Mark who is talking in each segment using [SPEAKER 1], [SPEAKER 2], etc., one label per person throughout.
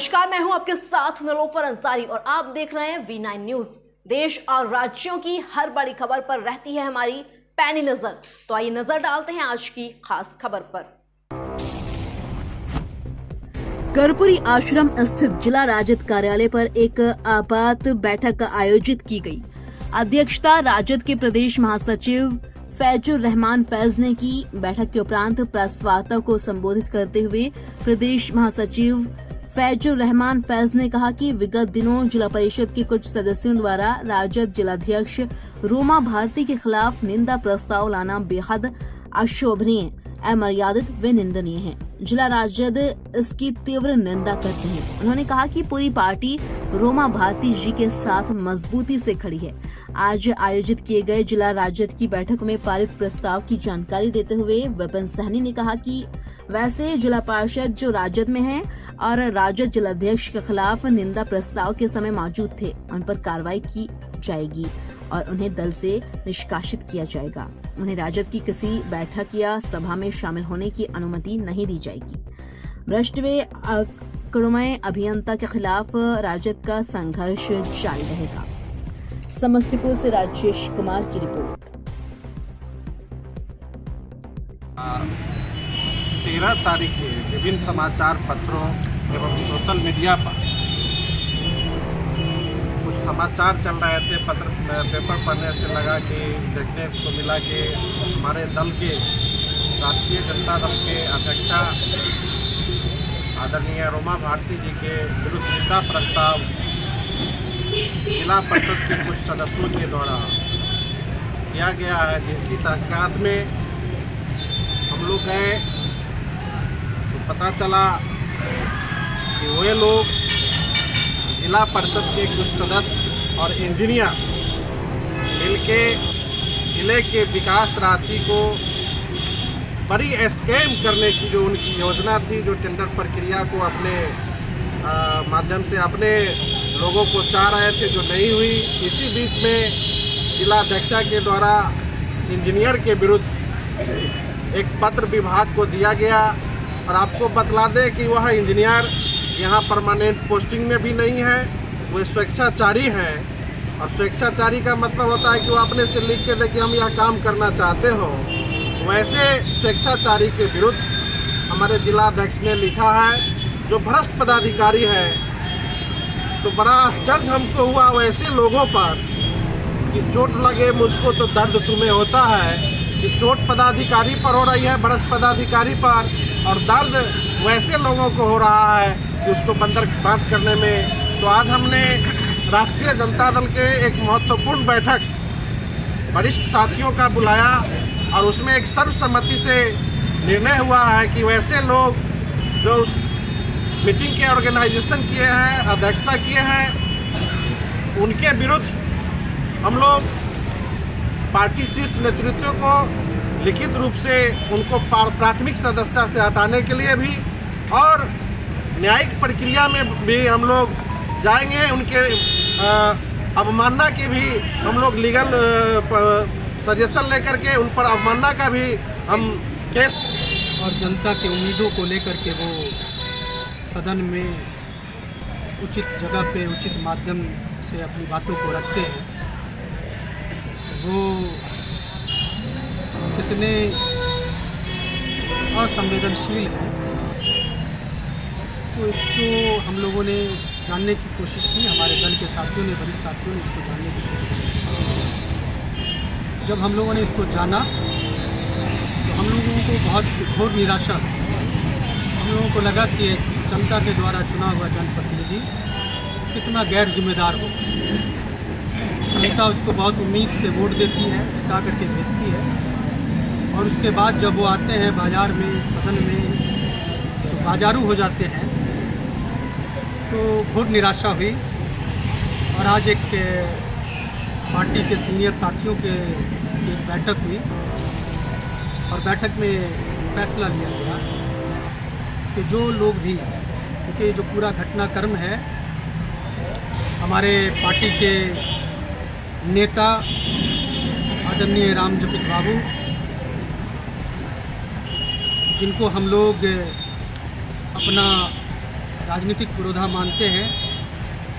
[SPEAKER 1] नमस्कार, मैं हूं आपके साथ निलोफर अंसारी और आप देख रहे हैं V9 न्यूज। देश और राज्यों की हर बड़ी खबर पर रहती है हमारी पैनी नजर। तो आइए नजर डालते हैं आज की खास खबर पर। कर्पूरी आश्रम स्थित जिला राजद कार्यालय पर एक आपात बैठक आयोजित की गई। अध्यक्षता राजद के प्रदेश महासचिव फैजुर रहमान फैज ने की। बैठक के उपरांत प्रेस वार्ता को संबोधित करते हुए प्रदेश महासचिव फैजुर रहमान फैज ने कहा कि विगत दिनों जिला परिषद के कुछ सदस्यों द्वारा राजद जिलाध्यक्ष रोमा भारती के खिलाफ निंदा प्रस्ताव लाना बेहद अशोभनीय, अमर्यादित व निंदनीय है। जिला राजद इसकी तीव्र निंदा करते हैं। उन्होंने कहा कि पूरी पार्टी रोमा भारती जी के साथ मजबूती से खड़ी है। आज आयोजित किए गए जिला राजद की बैठक में पारित प्रस्ताव की जानकारी देते हुए विपिन सहनी ने कहा कि वैसे जिला पार्षद जो राजद में हैं और राजद जिलाध्यक्ष के खिलाफ निंदा प्रस्ताव के समय मौजूद थे, उन पर कार्रवाई की जाएगी और उन्हें दल से निष्कासित किया जाएगा। उन्हें राजद की किसी बैठक या सभा में शामिल होने की अनुमति नहीं दी जाएगी। भ्रष्ट व अकड़मय अभियंता के खिलाफ राजद का संघर्ष जारी रहेगा। समस्तीपुर से राजेश कुमार की रिपोर्ट।
[SPEAKER 2] 13 तारीख के विभिन्न समाचार पत्रों एवं सोशल मीडिया पर कुछ समाचार चल रहे थे। पेपर पढ़ने से लगा कि देखने को मिला कि हमारे दल के राष्ट्रीय जनता दल के अध्यक्षा आदरणीय रोमा भारती जी के विरुद्ध निंदा प्रस्ताव जिला परिषद के कुछ सदस्यों के द्वारा किया गया है, जिसकी तहकीकात में हम लोग गए तो पता चला कि वे लोग जिला परिषद के कुछ सदस्य और इंजीनियर मिलके जिले के विकास राशि को बड़ी स्कैम करने की जो उनकी योजना थी, जो टेंडर प्रक्रिया को अपने माध्यम से अपने लोगों को चाह रहे थे, जो नहीं हुई। इसी बीच में जिला अध्यक्षा के द्वारा इंजीनियर के विरुद्ध एक पत्र विभाग को दिया गया और आपको बतला दें कि वह इंजीनियर यहाँ परमानेंट पोस्टिंग में भी नहीं है, वो स्वेच्छाचारी हैं। और स्वेच्छाचारी का मतलब होता है कि वो अपने से लिख के दे कि हम यह काम करना चाहते हो। वैसे स्वेच्छाचारी के विरुद्ध हमारे जिला अध्यक्ष ने लिखा है, जो भ्रष्ट पदाधिकारी है। तो बड़ा आश्चर्य हमको हुआ वैसे लोगों पर कि चोट लगे मुझको तो दर्द तुम्हें होता है, कि चोट पदाधिकारी पर हो रही है, भ्रष्ट पदाधिकारी पर, और दर्द वैसे लोगों को हो रहा है कि उसको बंदर बात करने में। तो आज हमने राष्ट्रीय जनता दल के एक महत्वपूर्ण बैठक वरिष्ठ साथियों का बुलाया और उसमें एक सर्वसम्मति से निर्णय हुआ है कि वैसे लोग जो उस मीटिंग के ऑर्गेनाइजेशन किए हैं, अध्यक्षता किए हैं, उनके विरुद्ध हम लोग पार्टी शीर्ष नेतृत्व को लिखित रूप से उनको प्राथमिक सदस्यता से हटाने के लिए भी और न्यायिक प्रक्रिया में भी हम लोग जाएंगे। उनके अवमानना की भी हम लोग लीगल सजेशन लेकर के उन पर अवमानना का भी हम केस
[SPEAKER 3] और जनता के उम्मीदों को लेकर के वो सदन में उचित जगह पे उचित माध्यम से अपनी बातों को रखते हैं। वो कितने असंवेदनशील हैं, तो इसको हम लोगों ने जानने की कोशिश की। हमारे दल के साथियों ने, वरिष्ठ साथियों ने इसको जानने की कोशिश की। जब हम लोगों ने इसको जाना तो हम लोगों को बहुत घोर निराशा। हम लोगों को लगा कि जनता के द्वारा चुना हुआ जनप्रतिनिधि कितना गैर जिम्मेदार हो। जनता उसको बहुत उम्मीद से वोट देती है, टिका करके भेजती है, और उसके बाद जब वो आते हैं बाजार में, सदन में, तो बाजारू हो जाते हैं। तो बहुत निराशा हुई और आज एक पार्टी के सीनियर साथियों के एक बैठक हुई और बैठक में फैसला लिया गया कि जो लोग भी, क्योंकि जो पूरा घटनाक्रम है, हमारे पार्टी के नेता आदरणीय रामजपित बाबू, जिनको हम लोग अपना राजनीतिक पुरोधा मानते हैं।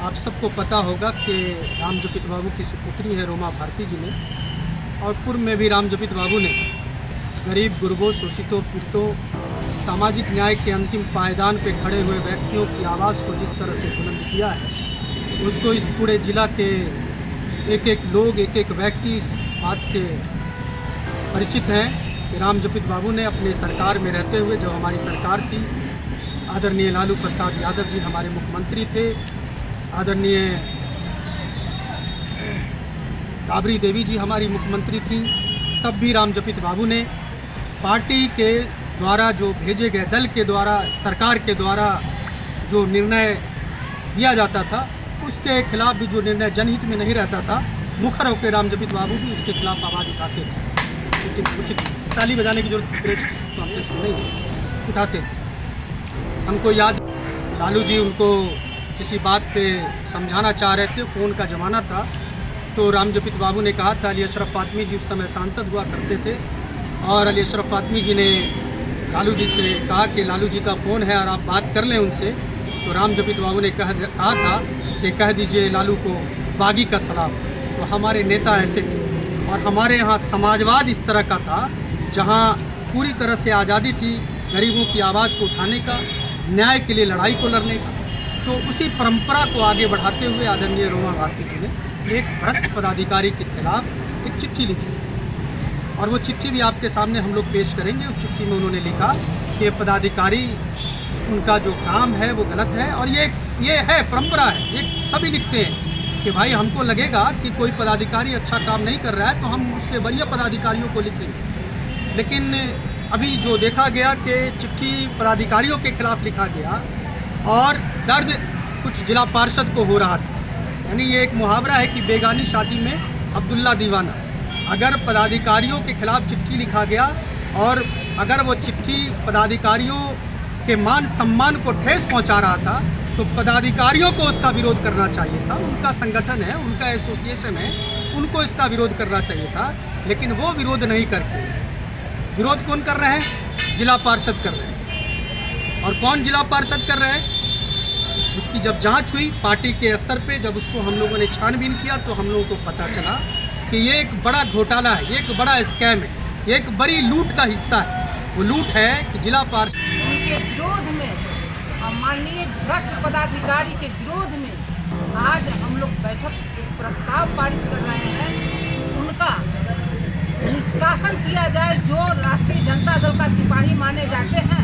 [SPEAKER 3] आप सबको पता होगा कि रामजपित बाबू की सुपुत्री है रोमा भारती जी ने, और पूर्व में भी रामजपित बाबू ने गरीब गुरबों, शोषितों, पीड़ितों, सामाजिक न्याय के अंतिम पायदान पे खड़े हुए व्यक्तियों की आवाज़ को जिस तरह से बुलंद किया है, उसको इस पूरे जिला के एक एक लोग, एक एक व्यक्ति इस बात से परिचित हैं कि रामजपित बाबू ने अपने सरकार में रहते हुए, जब हमारी सरकार थी, आदरणीय लालू प्रसाद यादव जी हमारे मुख्यमंत्री थे, आदरणीय राबड़ी देवी जी हमारी मुख्यमंत्री थी, तब भी रामजपित बाबू ने पार्टी के द्वारा जो भेजे गए दल के द्वारा, सरकार के द्वारा जो निर्णय दिया जाता था, उसके खिलाफ भी जो निर्णय जनहित में नहीं रहता था, मुखर होकर रामजपित बाबू भी उसके खिलाफ आवाज़ उठाते थे। लेकिन उचित ताली बजाने की जरूरत प्रेस तो हमने सुन नहीं उठाते। हमको याद, लालू जी उनको किसी बात पे समझाना चाह रहे थे, फ़ोन का ज़माना था, तो रामजपित बाबू ने कहा था, अली अशरफ फातमी जी उस समय सांसद हुआ करते थे, और अली अशरफ फातमी जी ने लालू जी से कहा कि लालू जी का फ़ोन है और आप बात कर लें उनसे। तो रामजपित बाबू ने कहा था कि कह दीजिए लालू को बागी का सलाम। तो हमारे नेता ऐसे थे, और हमारे यहाँ समाजवाद इस तरह का था जहाँ पूरी तरह से आज़ादी थी गरीबों की आवाज़ को उठाने का, न्याय के लिए लड़ाई को लड़ने का। तो उसी परंपरा को आगे बढ़ाते हुए आदरणीय रोमा भारती जी ने एक भ्रष्ट पदाधिकारी के खिलाफ एक चिट्ठी लिखी, और वो चिट्ठी भी आपके सामने हम लोग पेश करेंगे। उस चिट्ठी में उन्होंने लिखा कि पदाधिकारी, उनका जो काम है वो गलत है, और ये है परंपरा है, ये सभी लिखते हैं कि भाई हमको लगेगा कि कोई पदाधिकारी अच्छा काम नहीं कर रहा है तो हम उसके वरीय पदाधिकारियों को लिखेंगे। लेकिन अभी जो देखा गया कि चिट्ठी पदाधिकारियों के खिलाफ लिखा गया, और दर्द कुछ जिला पार्षद को हो रहा था। यानी ये एक मुहावरा है कि बेगानी शादी में अब्दुल्ला दीवाना। अगर पदाधिकारियों के खिलाफ चिट्ठी लिखा गया, और अगर वो चिट्ठी पदाधिकारियों के मान सम्मान को ठेस पहुंचा रहा था, तो पदाधिकारियों को उसका विरोध करना चाहिए था। उनका संगठन है, उनका एसोसिएशन है, उनको इसका विरोध करना चाहिए था। लेकिन वो विरोध नहीं करके, विरोध कौन कर रहे हैं? जिला पार्षद कर रहे हैं। और कौन जिला पार्षद कर रहे हैं? उसकी जब जांच हुई पार्टी के स्तर पे, जब उसको हम लोगों ने छानबीन किया, तो हम लोगों को पता चला कि ये एक बड़ा घोटाला है, ये एक बड़ा स्कैम है, ये एक बड़ी लूट का हिस्सा है। वो लूट है कि जिला पार्षद
[SPEAKER 4] उनके विरोध में और माननीय भ्रष्ट पदाधिकारी के विरोध में आज हम लोग बैठक एक प्रस्ताव पारित कर रहे हैं। उनका निष्कासन किया जाए, जो राष्ट्रीय जनता दल का सिपाही माने जाते हैं,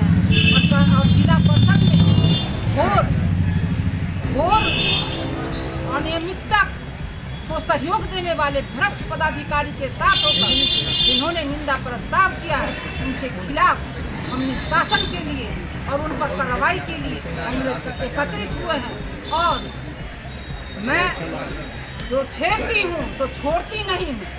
[SPEAKER 4] और जिला परिषद में घोर अनियमितता को सहयोग देने वाले भ्रष्ट पदाधिकारी के साथ होकर जिन्होंने निंदा प्रस्ताव किया है, उनके खिलाफ हम निष्कासन के लिए और उन पर कार्रवाई के लिए हम लोग एकत्रित हुए हैं। और मैं जो छेड़ती हूँ तो छोड़ती नहीं हूँ,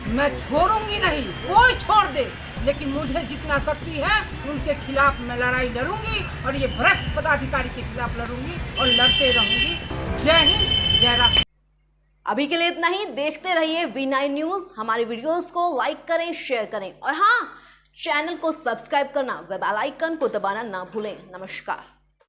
[SPEAKER 4] मैं छोड़ूंगी नहीं, कोई छोड़ दे, लेकिन मुझे जितना शक्ति है उनके खिलाफ मैं लड़ाई लड़ूंगी, और ये भ्रष्ट पदाधिकारी के खिलाफ लड़ूंगी और लड़ते रहूंगी। जय हिंद, जय राष्ट्र।
[SPEAKER 1] अभी के लिए इतना ही। देखते रहिए V9 न्यूज। हमारे वीडियोस को लाइक करें, शेयर करें, और हाँ, चैनल को सब्सक्राइब करना, बेल आइकन को दबाना ना भूलें। नमस्कार।